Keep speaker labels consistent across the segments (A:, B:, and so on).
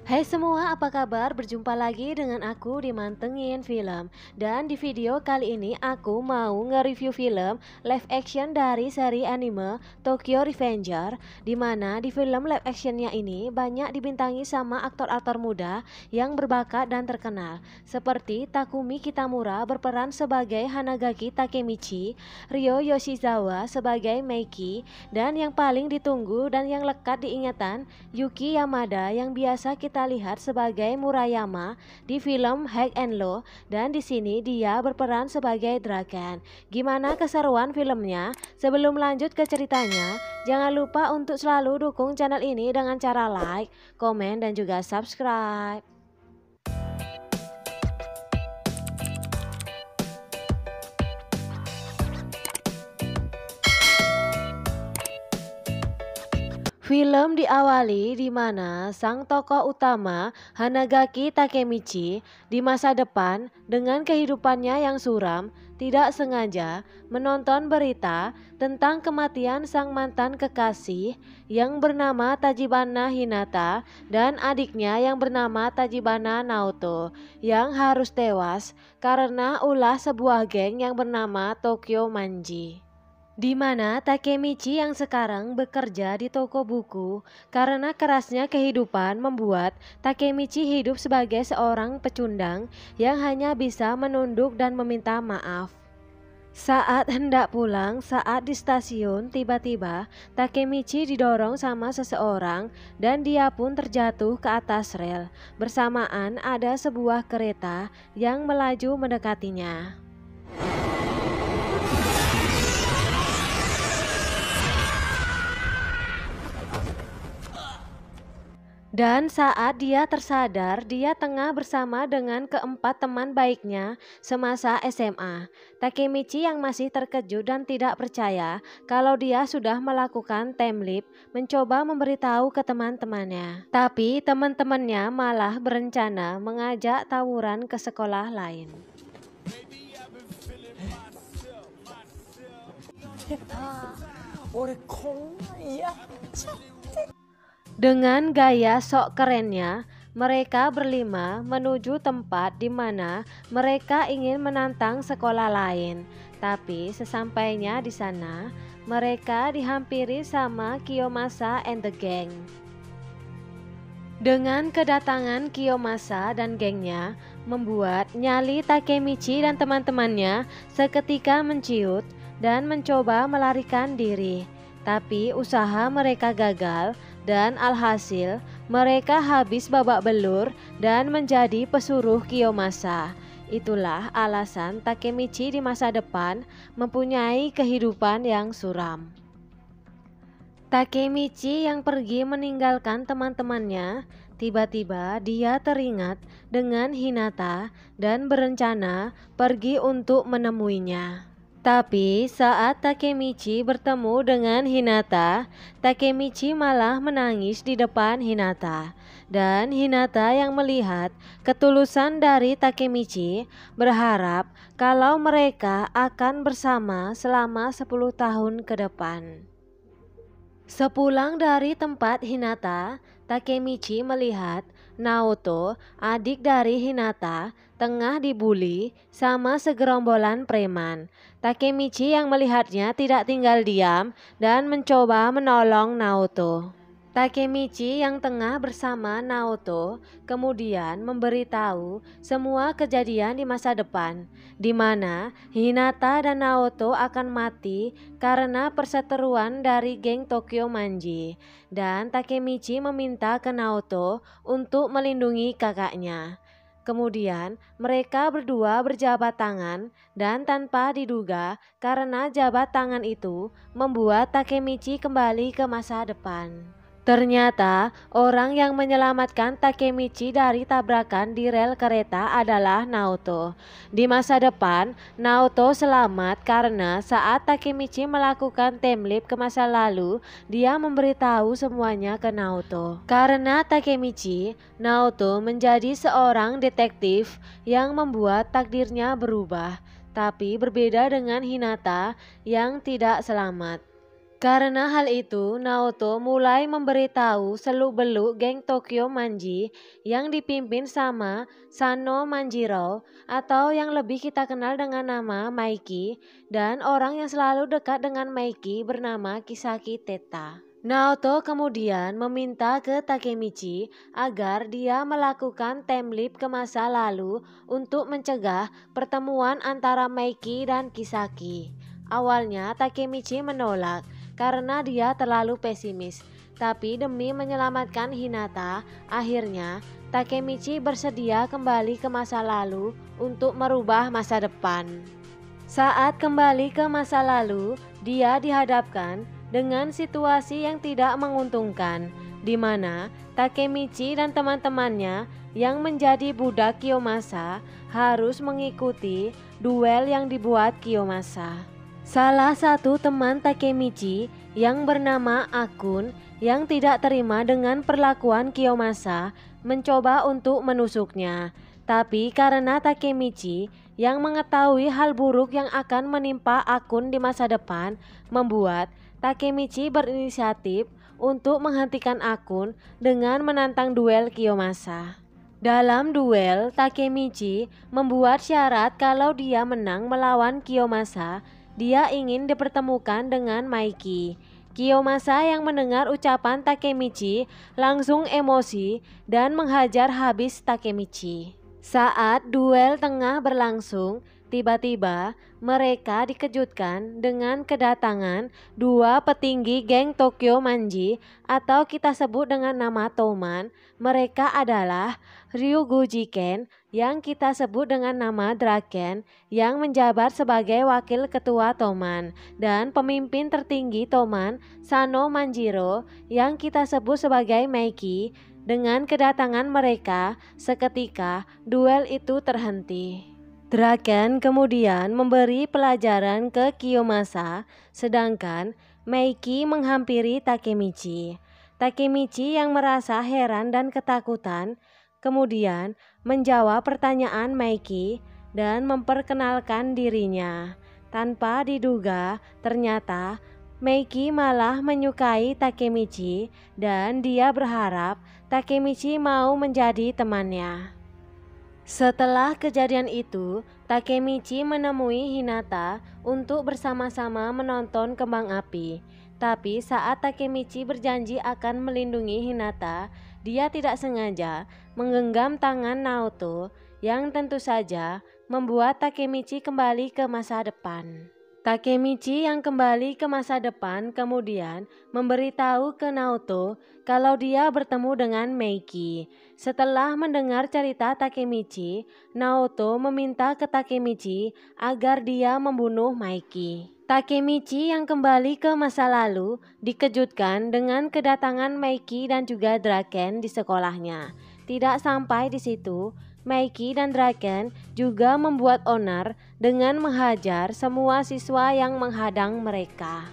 A: Hai semua, apa kabar? Berjumpa lagi dengan aku di Mantengin Film. Dan di video kali ini aku mau nge-review film live action dari seri anime Tokyo Revenger, dimana di film live actionnya ini banyak dibintangi sama aktor-aktor muda yang berbakat dan terkenal, seperti Takumi Kitamura berperan sebagai Hanagaki Takemichi, Ryo Yoshizawa sebagai Meiki, dan yang paling ditunggu dan yang lekat diingatan, Yuki Yamada yang biasa kita lihat sebagai Murayama di film High and Low, dan di sini dia berperan sebagai Draken. Gimana keseruan filmnya? Sebelum lanjut ke ceritanya, jangan lupa untuk selalu dukung channel ini dengan cara like, komen, dan juga subscribe. Film diawali di mana sang tokoh utama Hanagaki Takemichi di masa depan dengan kehidupannya yang suram tidak sengaja menonton berita tentang kematian sang mantan kekasih yang bernama Tachibana Hinata dan adiknya yang bernama Tachibana Naoto yang harus tewas karena ulah sebuah geng yang bernama Tokyo Manji. Di mana Takemichi yang sekarang bekerja di toko buku karena kerasnya kehidupan membuat Takemichi hidup sebagai seorang pecundang yang hanya bisa menunduk dan meminta maaf. Saat hendak pulang, saat di stasiun, tiba-tiba Takemichi didorong sama seseorang dan dia pun terjatuh ke atas rel. Bersamaan ada sebuah kereta yang melaju mendekatinya. Dan saat dia tersadar, dia tengah bersama dengan keempat teman baiknya semasa SMA. Takemichi yang masih terkejut dan tidak percaya kalau dia sudah melakukan time leap mencoba memberitahu ke teman-temannya. Tapi teman-temannya malah berencana mengajak tawuran ke sekolah lain. Dengan gaya sok kerennya, mereka berlima menuju tempat di mana mereka ingin menantang sekolah lain. Tapi sesampainya di sana, mereka dihampiri sama Kiyomasa and the Gang. Dengan kedatangan Kiyomasa dan gengnya, membuat nyali Takemichi dan teman-temannya seketika menciut dan mencoba melarikan diri. Tapi usaha mereka gagal dan alhasil mereka habis babak belur dan menjadi pesuruh Kiyomasa. Itulah alasan Takemichi di masa depan mempunyai kehidupan yang suram. Takemichi yang pergi meninggalkan teman-temannya, tiba-tiba dia teringat dengan Hinata dan berencana pergi untuk menemuinya. Tapi saat Takemichi bertemu dengan Hinata, Takemichi malah menangis di depan Hinata. Dan Hinata yang melihat ketulusan dari Takemichi berharap kalau mereka akan bersama selama 10 tahun ke depan. Sepulang dari tempat Hinata, Takemichi melihat Naoto, adik dari Hinata, tengah dibully sama segerombolan preman. Takemichi yang melihatnya tidak tinggal diam dan mencoba menolong Naoto. Takemichi yang tengah bersama Naoto kemudian memberitahu semua kejadian di masa depan, di mana Hinata dan Naoto akan mati karena perseteruan dari geng Tokyo Manji, dan Takemichi meminta ke Naoto untuk melindungi kakaknya. Kemudian mereka berdua berjabat tangan dan tanpa diduga karena jabat tangan itu membuat Takemichi kembali ke masa depan. Ternyata orang yang menyelamatkan Takemichi dari tabrakan di rel kereta adalah Naoto. Di masa depan, Naoto selamat karena saat Takemichi melakukan time leap ke masa lalu, dia memberitahu semuanya ke Naoto. Karena Takemichi, Naoto menjadi seorang detektif yang membuat takdirnya berubah, tapi berbeda dengan Hinata yang tidak selamat. Karena hal itu, Naoto mulai memberitahu seluk-beluk geng Tokyo Manji yang dipimpin sama Sano Manjiro atau yang lebih kita kenal dengan nama Maiki, dan orang yang selalu dekat dengan Maiki bernama Kisaki Teta. Naoto kemudian meminta ke Takemichi agar dia melakukan time leap ke masa lalu untuk mencegah pertemuan antara Maiki dan Kisaki. Awalnya Takemichi menolak karena dia terlalu pesimis, tapi demi menyelamatkan Hinata, akhirnya Takemichi bersedia kembali ke masa lalu untuk merubah masa depan. Saat kembali ke masa lalu, dia dihadapkan dengan situasi yang tidak menguntungkan, di mana Takemichi dan teman-temannya yang menjadi budak Kiyomasa harus mengikuti duel yang dibuat Kiyomasa. Salah satu teman Takemichi yang bernama Akun yang tidak terima dengan perlakuan Kiyomasa mencoba untuk menusuknya. Tapi karena Takemichi yang mengetahui hal buruk yang akan menimpa Akun di masa depan, membuat Takemichi berinisiatif untuk menghentikan Akun dengan menantang duel Kiyomasa. Dalam duel, Takemichi membuat syarat kalau dia menang melawan Kiyomasa, dia ingin dipertemukan dengan Maiki. Kiyomasa yang mendengar ucapan Takemichi langsung emosi dan menghajar habis Takemichi. Saat duel tengah berlangsung, tiba-tiba mereka dikejutkan dengan kedatangan dua petinggi geng Tokyo Manji atau kita sebut dengan nama Toman. Mereka adalah Ryugu Jiken yang kita sebut dengan nama Draken yang menjabat sebagai wakil ketua Toman, dan pemimpin tertinggi Toman Sano Manjiro yang kita sebut sebagai Maiki. Dengan kedatangan mereka, seketika duel itu terhenti. Draken kemudian memberi pelajaran ke Kiyomasa, sedangkan Maiki menghampiri Takemichi. Takemichi yang merasa heran dan ketakutan kemudian menjawab pertanyaan Maiki dan memperkenalkan dirinya. Tanpa diduga, ternyata Maiki malah menyukai Takemichi dan dia berharap Takemichi mau menjadi temannya. Setelah kejadian itu, Takemichi menemui Hinata untuk bersama-sama menonton kembang api. Tapi saat Takemichi berjanji akan melindungi Hinata, dia tidak sengaja menggenggam tangan Naoto yang tentu saja membuat Takemichi kembali ke masa depan. Takemichi yang kembali ke masa depan kemudian memberitahu ke Naoto kalau dia bertemu dengan Maiki. Setelah mendengar cerita Takemichi, Naoto meminta ke Takemichi agar dia membunuh Maiki. Takemichi yang kembali ke masa lalu dikejutkan dengan kedatangan Maiki dan juga Draken di sekolahnya. Tidak sampai di situ, Maiki dan Draken juga membuat onar dengan menghajar semua siswa yang menghadang mereka.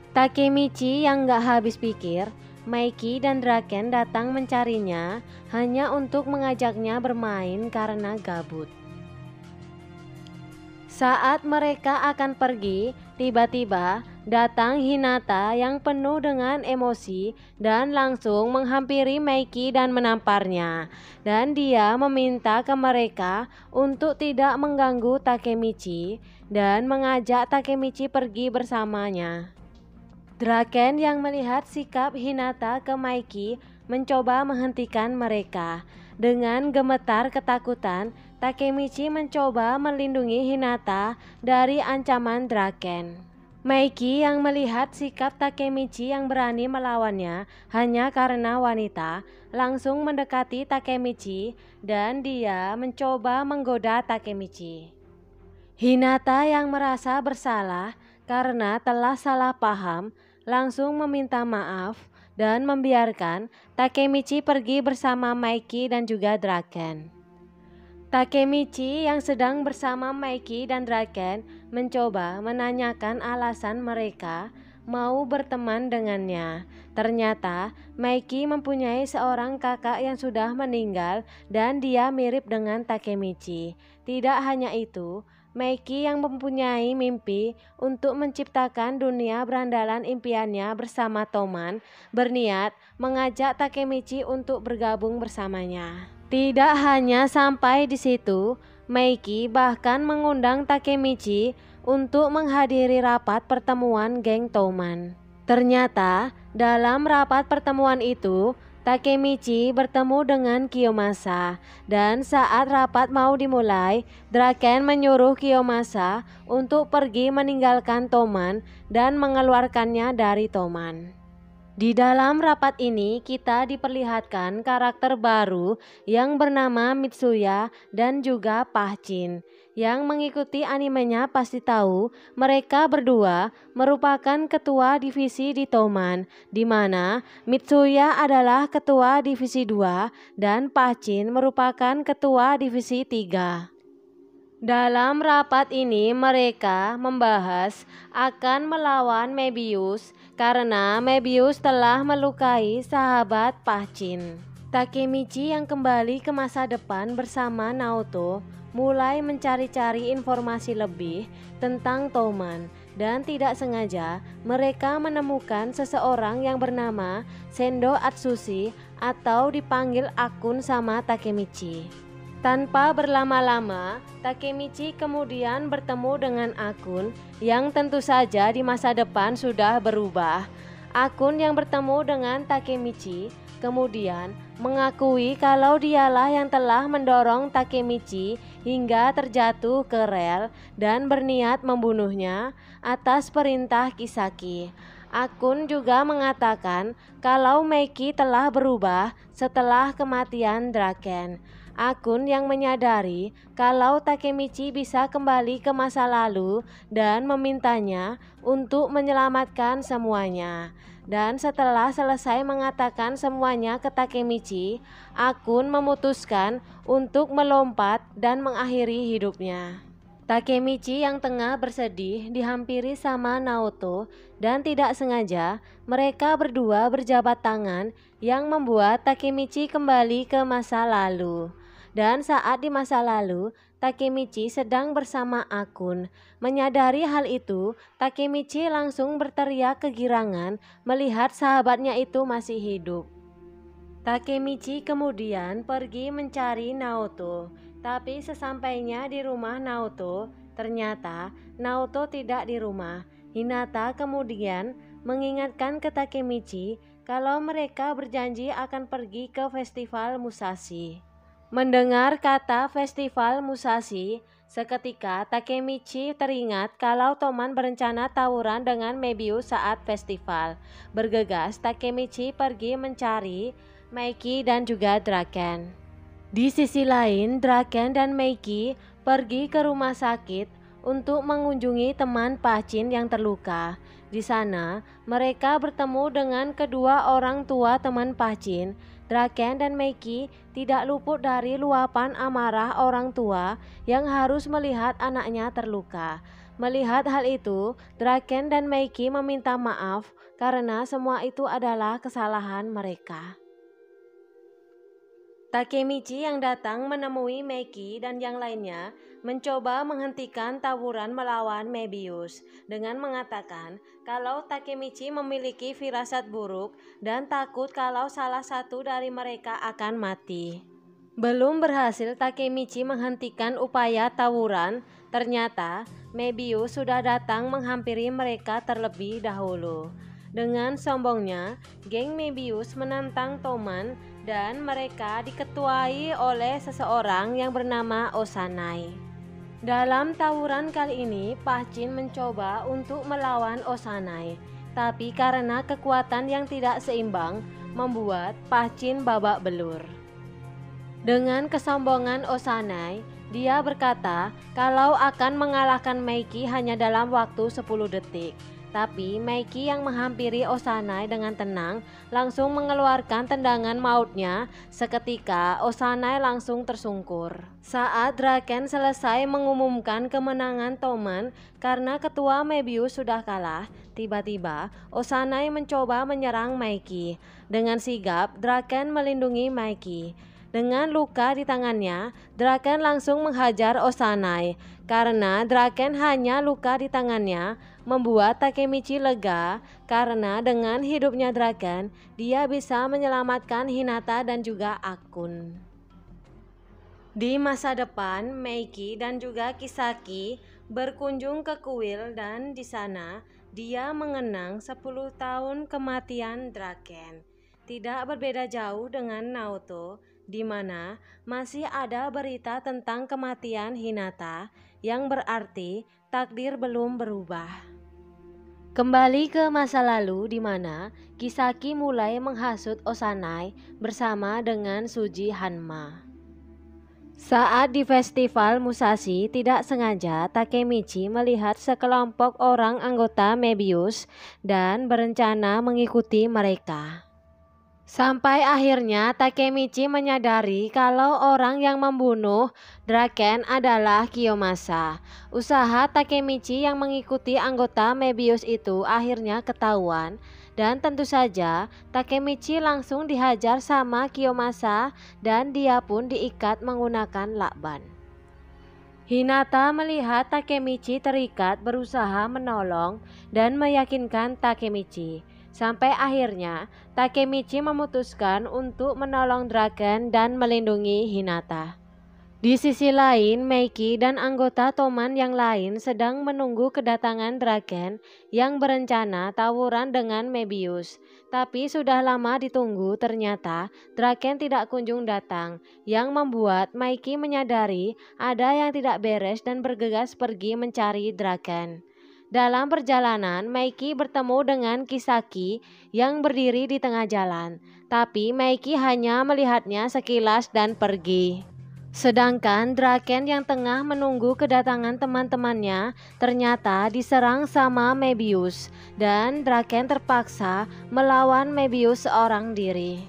A: Takemichi yang gak habis pikir, Maiki dan Draken datang mencarinya hanya untuk mengajaknya bermain karena gabut. Saat mereka akan pergi, tiba-tiba datang Hinata yang penuh dengan emosi dan langsung menghampiri Maiki dan menamparnya. Dan dia meminta ke mereka untuk tidak mengganggu Takemichi dan mengajak Takemichi pergi bersamanya. Draken yang melihat sikap Hinata ke Maiki mencoba menghentikan mereka. Dengan gemetar ketakutan, Takemichi mencoba melindungi Hinata dari ancaman Draken. Maiki yang melihat sikap Takemichi yang berani melawannya hanya karena wanita, langsung mendekati Takemichi dan dia mencoba menggoda Takemichi. Hinata yang merasa bersalah karena telah salah paham, langsung meminta maaf dan membiarkan Takemichi pergi bersama Maiki dan juga Draken. Takemichi yang sedang bersama Maiki dan Draken mencoba menanyakan alasan mereka mau berteman dengannya. Ternyata Meiki mempunyai seorang kakak yang sudah meninggal dan dia mirip dengan Takemichi. Tidak hanya itu, Meiki yang mempunyai mimpi untuk menciptakan dunia berandalan impiannya bersama Toman berniat mengajak Takemichi untuk bergabung bersamanya. Tidak hanya sampai di situ, Meiki bahkan mengundang Takemichi untuk menghadiri rapat pertemuan geng Toman. Ternyata dalam rapat pertemuan itu, Takemichi bertemu dengan Kiyomasa, dan saat rapat mau dimulai, Draken menyuruh Kiyomasa untuk pergi meninggalkan Toman dan mengeluarkannya dari Toman. Di dalam rapat ini kita diperlihatkan karakter baru yang bernama Mitsuya dan juga Pahchin. Yang mengikuti animenya pasti tahu mereka berdua merupakan ketua divisi di Toman, di mana Mitsuya adalah ketua divisi 2 dan Pahchin merupakan ketua divisi 3. Dalam rapat ini mereka membahas akan melawan Mebius karena Mebius telah melukai sahabat Pahchin. Takemichi yang kembali ke masa depan bersama Naoto mulai mencari-cari informasi lebih tentang Toman dan tidak sengaja mereka menemukan seseorang yang bernama Sendo Atsushi atau dipanggil Akun sama Takemichi. Tanpa berlama-lama, Takemichi kemudian bertemu dengan Akun yang tentu saja di masa depan sudah berubah. Akun yang bertemu dengan Takemichi kemudian mengakui kalau dialah yang telah mendorong Takemichi hingga terjatuh ke rel dan berniat membunuhnya atas perintah Kisaki. Akun juga mengatakan kalau Meiki telah berubah setelah kematian Draken. Akun yang menyadari kalau Takemichi bisa kembali ke masa lalu dan memintanya untuk menyelamatkan semuanya. Dan setelah selesai mengatakan semuanya ke Takemichi, Akun memutuskan untuk melompat dan mengakhiri hidupnya. Takemichi yang tengah bersedih dihampiri sama Naoto dan tidak sengaja mereka berdua berjabat tangan yang membuat Takemichi kembali ke masa lalu. Dan saat di masa lalu, Takemichi sedang bersama Akun. Menyadari hal itu, Takemichi langsung berteriak kegirangan melihat sahabatnya itu masih hidup. Takemichi kemudian pergi mencari Naoto, tapi sesampainya di rumah Naoto, ternyata Naoto tidak di rumah. Hinata kemudian mengingatkan ke Takemichi kalau mereka berjanji akan pergi ke festival Musashi. Mendengar kata festival Musashi, seketika Takemichi teringat kalau Toman berencana tawuran dengan Mebius saat festival. Bergegas, Takemichi pergi mencari Meiki dan juga Draken. Di sisi lain, Draken dan Meiki pergi ke rumah sakit untuk mengunjungi teman Pahchin yang terluka. Di sana, mereka bertemu dengan kedua orang tua teman Pahchin. Draken dan Meiki tidak luput dari luapan amarah orang tua yang harus melihat anaknya terluka. Melihat hal itu, Draken dan Meiki meminta maaf karena semua itu adalah kesalahan mereka. Takemichi yang datang menemui Meiki dan yang lainnya mencoba menghentikan tawuran melawan Mebius dengan mengatakan kalau Takemichi memiliki firasat buruk dan takut kalau salah satu dari mereka akan mati. Belum berhasil Takemichi menghentikan upaya tawuran, ternyata Mebius sudah datang menghampiri mereka terlebih dahulu. Dengan sombongnya, geng Mebius menantang Toman dan mereka diketuai oleh seseorang yang bernama Osanai. Dalam tawuran kali ini, Pahchin mencoba untuk melawan Osanai, tapi karena kekuatan yang tidak seimbang, membuat Pahchin babak belur. Dengan kesombongan Osanai, dia berkata kalau akan mengalahkan Meiki hanya dalam waktu 10 detik. Tapi Meiki yang menghampiri Osanai dengan tenang langsung mengeluarkan tendangan mautnya. Seketika Osanai langsung tersungkur. Saat Draken selesai mengumumkan kemenangan Toman karena ketua Mebius sudah kalah, tiba-tiba Osanai mencoba menyerang Meiki. Dengan sigap Draken melindungi Meiki. Dengan luka di tangannya, Draken langsung menghajar Osanai. Karena Draken hanya luka di tangannya, membuat Takemichi lega karena dengan hidupnya Draken, dia bisa menyelamatkan Hinata dan juga Akun. Di masa depan, Meiki dan juga Kisaki berkunjung ke kuil dan di sana dia mengenang 10 tahun kematian Draken. Tidak berbeda jauh dengan Naoto, di mana masih ada berita tentang kematian Hinata, yang berarti takdir belum berubah. Kembali ke masa lalu di mana Kisaki mulai menghasut Osanai bersama dengan Suji Hanma. Saat di festival Musashi, tidak sengaja Takemichi melihat sekelompok orang anggota Mebius dan berencana mengikuti mereka. Sampai akhirnya Takemichi menyadari kalau orang yang membunuh Draken adalah Kiyomasa. Usaha Takemichi yang mengikuti anggota Mebius itu akhirnya ketahuan dan tentu saja Takemichi langsung dihajar sama Kiyomasa dan dia pun diikat menggunakan lakban. Hinata melihat Takemichi terikat berusaha menolong dan meyakinkan Takemichi. Sampai akhirnya Takemichi memutuskan untuk menolong Draken dan melindungi Hinata. Di sisi lain, Meiki dan anggota Toman yang lain sedang menunggu kedatangan Draken yang berencana tawuran dengan Mebius. Tapi sudah lama ditunggu, ternyata Draken tidak kunjung datang, yang membuat Meiki menyadari ada yang tidak beres dan bergegas pergi mencari Draken. Dalam perjalanan, Meiki bertemu dengan Kisaki yang berdiri di tengah jalan, tapi Meiki hanya melihatnya sekilas dan pergi. Sedangkan Draken yang tengah menunggu kedatangan teman-temannya ternyata diserang sama Mebius dan Draken terpaksa melawan Mebius seorang diri.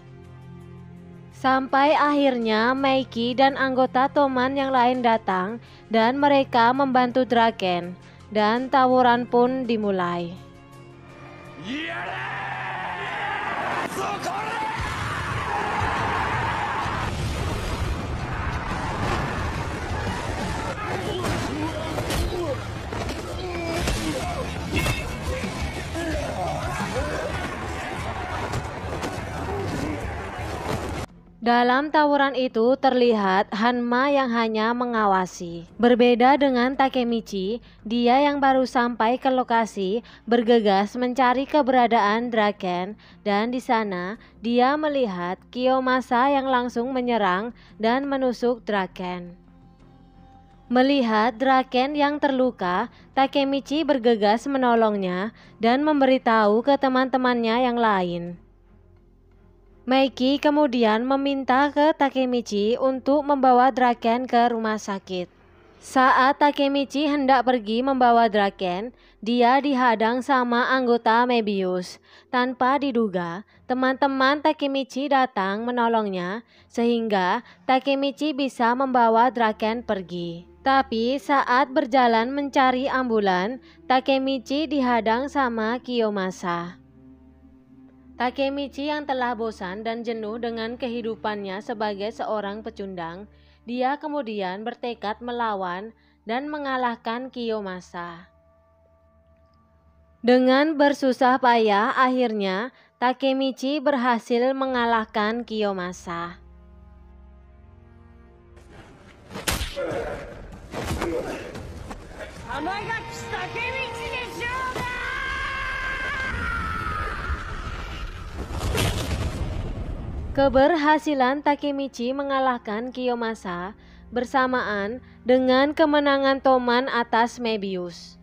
A: Sampai akhirnya Meiki dan anggota Toman yang lain datang dan mereka membantu Draken. Dan tawuran pun dimulai. Dalam tawuran itu terlihat Hanma yang hanya mengawasi. Berbeda dengan Takemichi, dia yang baru sampai ke lokasi bergegas mencari keberadaan Draken dan di sana dia melihat Kiyomasa yang langsung menyerang dan menusuk Draken. Melihat Draken yang terluka, Takemichi bergegas menolongnya dan memberitahu ke teman-temannya yang lain. Meiki kemudian meminta ke Takemichi untuk membawa Draken ke rumah sakit. Saat Takemichi hendak pergi membawa Draken, dia dihadang sama anggota Mebius. Tanpa diduga, teman-teman Takemichi datang menolongnya sehingga Takemichi bisa membawa Draken pergi. Tapi saat berjalan mencari ambulan, Takemichi dihadang sama Kiyomasa. Takemichi yang telah bosan dan jenuh dengan kehidupannya sebagai seorang pecundang, dia kemudian bertekad melawan dan mengalahkan Kiyomasa. Dengan bersusah payah, akhirnya Takemichi berhasil mengalahkan Kiyomasa. Keberhasilan Takemichi mengalahkan Kiyomasa bersamaan dengan kemenangan Toman atas Mebius.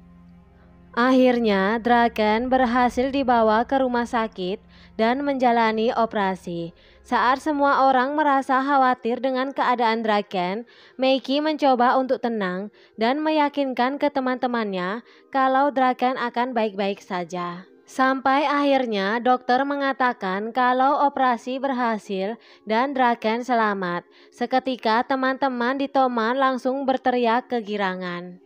A: Akhirnya Draken berhasil dibawa ke rumah sakit dan menjalani operasi. Saat semua orang merasa khawatir dengan keadaan Draken, Meiki mencoba untuk tenang dan meyakinkan ke teman-temannya kalau Draken akan baik-baik saja. Sampai akhirnya dokter mengatakan kalau operasi berhasil dan Draken selamat. Seketika teman-teman di Toman langsung berteriak kegirangan.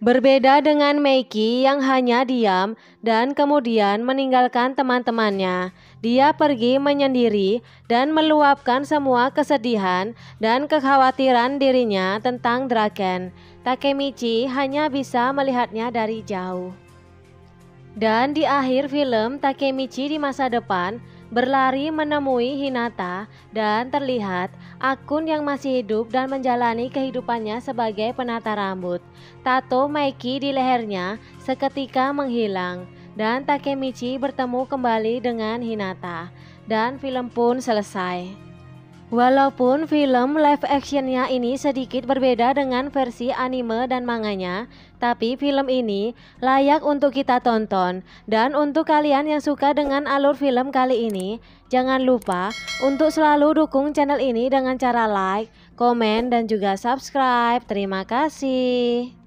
A: Berbeda dengan Meiki yang hanya diam dan kemudian meninggalkan teman-temannya, dia pergi menyendiri dan meluapkan semua kesedihan dan kekhawatiran dirinya tentang Draken. Takemichi hanya bisa melihatnya dari jauh. Dan di akhir film, Takemichi di masa depan berlari menemui Hinata dan terlihat Akun yang masih hidup dan menjalani kehidupannya sebagai penata rambut. Tato Meiki di lehernya seketika menghilang dan Takemichi bertemu kembali dengan Hinata dan film pun selesai. Walaupun film live actionnya ini sedikit berbeda dengan versi anime dan manganya, tapi film ini layak untuk kita tonton. Dan untuk kalian yang suka dengan alur film kali ini, jangan lupa untuk selalu dukung channel ini dengan cara like, komen, dan juga subscribe. Terima kasih.